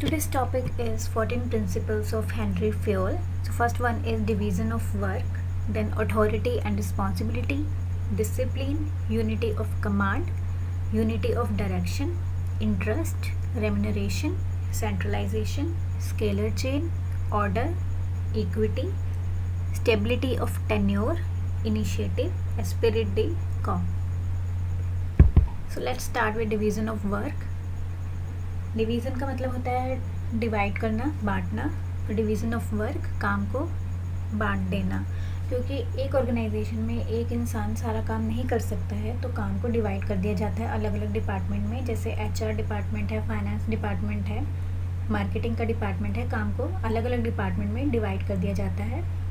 Today's topic is 14 principles of Henry Fayol. So first one is division of work, then authority and responsibility, discipline, unity of command, unity of direction, interest, remuneration, centralization, scalar chain, order, equity, stability of tenure, initiative, esprit de corps. So let's start with division of work. Division का मतलब होता है divide करना, बांटना. तो division of work, काम को बांट देना. क्योंकि एक ऑर्गेनाइजेशन में एक इंसान सारा काम नहीं कर सकता है, तो काम को डिवाइड कर दिया जाता है अलग अलग डिपार्टमेंट में. जैसे एचआर डिपार्टमेंट है, फाइनेंस डिपार्टमेंट है, मार्केटिंग का डिपार्टमेंट है. काम को अलग अलग डिपार्टमेंट में डिवाइड कर दिया जाता है.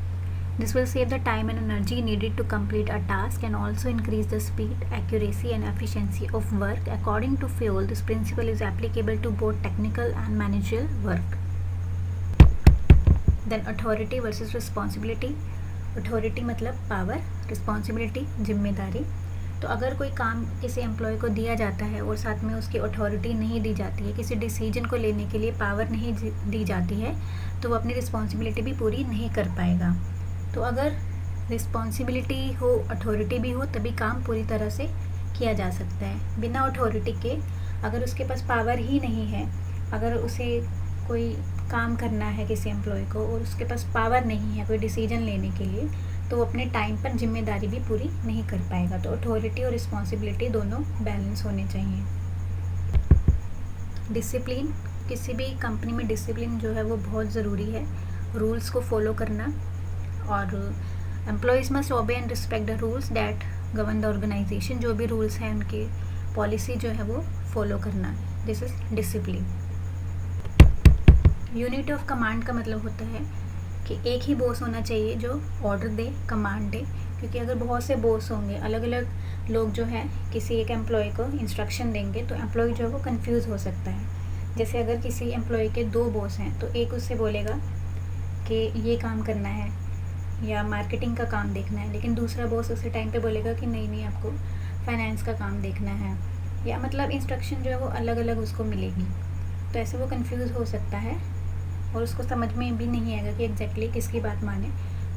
This will save the time and energy needed to complete a task and also increase the speed, accuracy and efficiency of work. According to Fayol, this principle is applicable to both technical and managerial work. Then authority versus responsibility. Authority मतलब power, responsibility जिम्मेदारी. तो अगर कोई काम किसी employ को दिया जाता है और साथ में उसकी अथॉरिटी नहीं दी जाती है, किसी डिसीजन को लेने के लिए पावर नहीं दी जाती है, तो वो अपनी रिस्पॉन्सिबिलिटी भी पूरी नहीं कर पाएगा. तो अगर रिस्पॉन्सिबिलिटी हो, अथॉरिटी भी हो, तभी काम पूरी तरह से किया जा सकता है. बिना अथॉरिटी के अगर उसके पास पावर ही नहीं है, अगर उसे कोई काम करना है किसी एम्प्लॉय को और उसके पास पावर नहीं है कोई डिसीजन लेने के लिए, तो वो अपने टाइम पर जिम्मेदारी भी पूरी नहीं कर पाएगा. तो अथॉरिटी और रिस्पॉन्सिबिलिटी दोनों बैलेंस होने चाहिए. डिसिप्लिन, किसी भी कंपनी में डिसिप्लिन जो है वो बहुत ज़रूरी है. रूल्स को फॉलो करना, और employees must obey and respect the rules that govern the organisation. जो भी रूल्स हैं उनकी पॉलिसी जो है वो फॉलो करना. This is discipline. Unity of command का मतलब होता है कि एक ही बॉस होना चाहिए जो ऑर्डर दे, कमांड दे. क्योंकि अगर बहुत से बॉस होंगे, अलग अलग लोग जो है किसी एक एम्प्लॉय को इंस्ट्रक्शन देंगे, तो एम्प्लॉय जो है वो कंफ्यूज हो सकता है. जैसे अगर किसी एम्प्लॉय के 2 बॉस हैं, तो एक उससे बोलेगा कि ये काम करना है या मार्केटिंग का काम देखना है, लेकिन दूसरा बॉस उसी टाइम पे बोलेगा कि नहीं आपको फाइनेंस का काम देखना है, या मतलब इंस्ट्रक्शन जो है वो अलग अलग उसको मिलेगी. तो ऐसे वो कंफ्यूज हो सकता है और उसको समझ में भी नहीं आएगा कि एग्जैक्टली किसकी बात माने.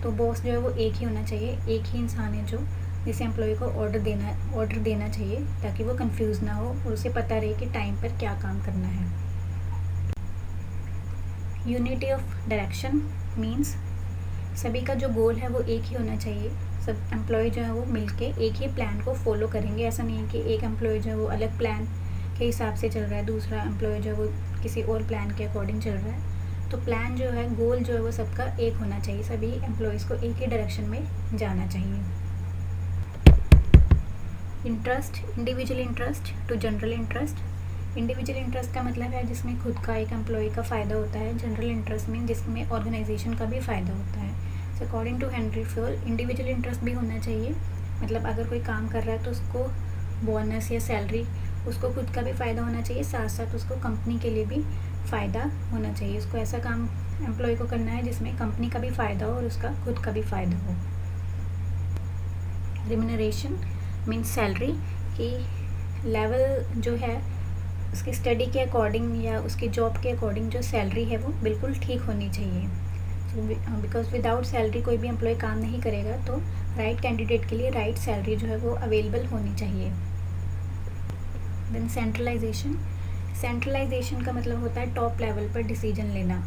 तो बॉस जो है वो एक ही होना चाहिए, एक ही इंसान है जो जिस एम्प्लॉय को ऑर्डर देना चाहिए, ताकि वो कंफ्यूज ना हो और उसे पता रहे कि टाइम पर क्या काम करना है. यूनिटी ऑफ डायरेक्शन मीन्स सभी का जो गोल है वो एक ही होना चाहिए. सब एम्प्लॉय जो है वो मिलके एक ही प्लान को फॉलो करेंगे. ऐसा नहीं है कि एक एम्प्लॉय जो है वो अलग प्लान के हिसाब से चल रहा है, दूसरा एम्प्लॉय जो है वो किसी और प्लान के अकॉर्डिंग चल रहा है. तो प्लान जो है, गोल जो है वो सबका एक होना चाहिए. सभी एम्प्लॉयज़ को एक ही डायरेक्शन में जाना चाहिए. Interest, individual interest to general interest. Individual interest का मतलब है जिसमें खुद का एक एम्प्लॉय का फ़ायदा होता है. जनरल इंटरेस्ट में जिसमें ऑर्गेनाइजेशन का भी फ़ायदा होता है. So according to Henri Fayol, individual interest भी होना चाहिए. मतलब अगर कोई काम कर रहा है तो उसको बोनस या सैलरी, उसको खुद का भी फ़ायदा होना चाहिए, साथ साथ उसको कंपनी के लिए भी फ़ायदा होना चाहिए. उसको ऐसा काम एम्प्लॉय को करना है जिसमें कंपनी का भी फ़ायदा हो और उसका खुद का भी फ़ायदा हो. रिम्यूनरेशन मीन्स सैलरी की लेवल जो है उसकी स्टडी के अकॉर्डिंग या उसकी जॉब के अकॉर्डिंग जो सैलरी है वो बिल्कुल ठीक होनी चाहिए. बिकॉज विदाउट सैलरी कोई भी एम्प्लॉय काम नहीं करेगा. तो राइट कैंडिडेट के लिए राइट सैलरी जो है वो अवेलेबल होनी चाहिए. Then centralisation. सेंट्रलाइजेशन का मतलब होता है टॉप लेवल पर डिसीजन लेना.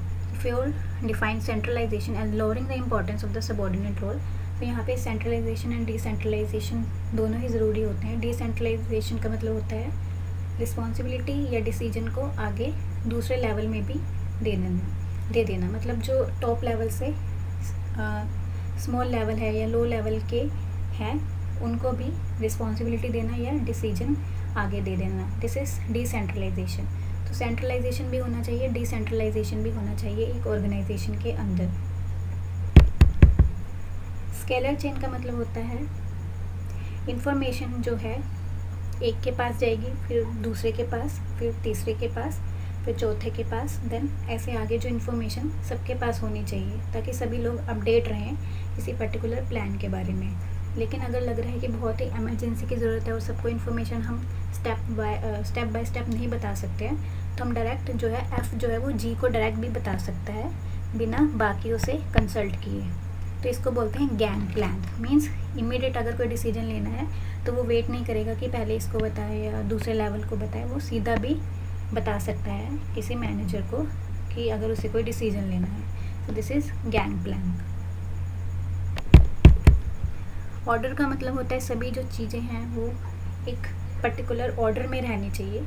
Fayol define centralisation as lowering the importance of the subordinate role. तो यहाँ पे सेंट्रलाइजेशन एंड डिसेंट्रलाइजेशन दोनों ही ज़रूरी होते हैं. डिसेंट्रलाइजेशन का मतलब होता है रिस्पॉन्सिबिलिटी या डिसीजन को आगे दूसरे लेवल में भी दे देना. मतलब जो टॉप लेवल से स्मॉल लेवल है या लो लेवल के हैं उनको भी रिस्पॉन्सिबिलिटी देना या डिसीजन आगे दे देना. This is decentralisation. तो सेंट्रलाइजेशन भी होना चाहिए, डिसेंट्रलाइजेशन भी होना चाहिए एक ऑर्गेनाइजेशन के अंदर. स्केलर चेन का मतलब होता है इंफॉर्मेशन जो है एक के पास जाएगी, फिर दूसरे के पास, फिर तीसरे के पास, फिर चौथे के पास, देन ऐसे आगे जो इन्फॉर्मेशन सबके पास होनी चाहिए ताकि सभी लोग अपडेट रहें किसी पर्टिकुलर प्लान के बारे में. लेकिन अगर लग रहा है कि बहुत ही इमरजेंसी की ज़रूरत है और सबको इन्फॉर्मेशन हम स्टेप बाय स्टेप नहीं बता सकते हैं, तो हम डायरेक्ट जो है F जो है वो G को डायरेक्ट भी बता सकता है बिना बाकियों से कंसल्ट किए। तो इसको बोलते हैं गैंग प्लान। मीन्स इमीडिएट अगर कोई डिसीजन लेना है तो वो वेट नहीं करेगा कि पहले इसको बताए या दूसरे लेवल को बताए, वो सीधा भी बता सकता है किसी मैनेजर को कि अगर उसे कोई डिसीजन लेना है। तो this is gang plan. Order का मतलब होता है सभी जो चीज़ें हैं वो एक पर्टिकुलर ऑर्डर में रहनी चाहिए,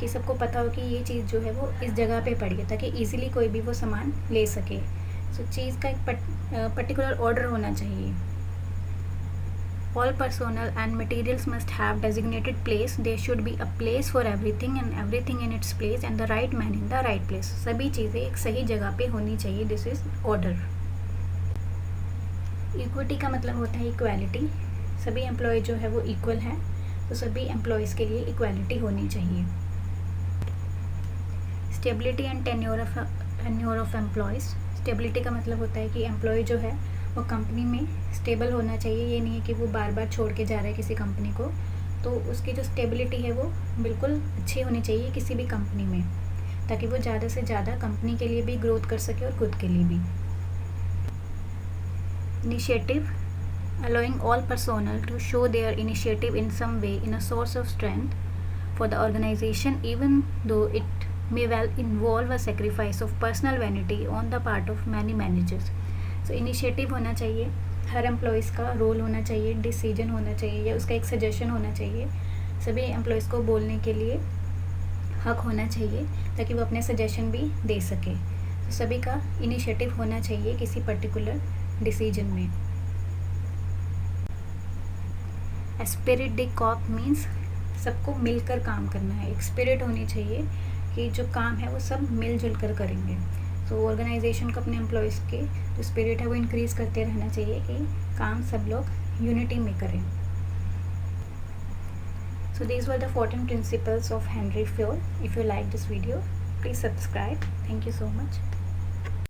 कि सबको पता हो कि ये चीज़ जो है वो इस जगह पे पड़ी है, ताकि इजीली कोई भी वो सामान ले सके। सो चीज़ का एक पर्टिकुलर ऑर्डर होना चाहिए। All personnel and materials must have designated place. There should be a place for everything and everything in its place and the right man in the right place. सभी चीज़ें एक सही जगह पे होनी चाहिए। This is order. इक्विटी का मतलब होता है इक्वालिटी। सभी एम्प्लॉय जो है वो इक्वल हैं, तो सभी एम्प्लॉयज़ के लिए इक्वालिटी होनी चाहिए। Stability and tenure of employees. Stability का मतलब होता है कि एम्प्लॉय जो है वो कंपनी में स्टेबल होना चाहिए। ये नहीं है कि वो बार बार छोड़ के जा रहा है किसी कंपनी को, तो उसकी जो स्टेबिलिटी है वो बिल्कुल अच्छी होनी चाहिए किसी भी कंपनी में, ताकि वो ज़्यादा से ज़्यादा कंपनी के लिए भी ग्रोथ कर सके और खुद के लिए भी। Initiative, allowing all personnel to show their initiative in some way in a source of strength for the organization, even though it may well involve a sacrifice of personal vanity on the part of many managers. So initiative होना चाहिए, हर employees का role होना चाहिए, decision होना चाहिए या उसका एक सजेशन होना चाहिए। सभी एम्प्लॉयज़ को बोलने के लिए हक होना चाहिए ताकि वो अपने सजेशन भी दे सके। तो सभी का इनिशिएटिव होना चाहिए किसी पर्टिकुलर डिसीजन में। स्पिरिट द कॉप मीन्स सबको मिलकर काम करना है। एक स्पिरिट होनी चाहिए कि जो काम है वो सब मिलजुल कर करेंगे। तो ऑर्गेनाइजेशन को अपने एम्प्लॉयज़ के जो स्पिरिट है वो इंक्रीज़ करते रहना चाहिए कि काम सब लोग यूनिटी में करें। So these were the 14 principles of Henry Fayol. If you like this video, please subscribe. Thank you so much.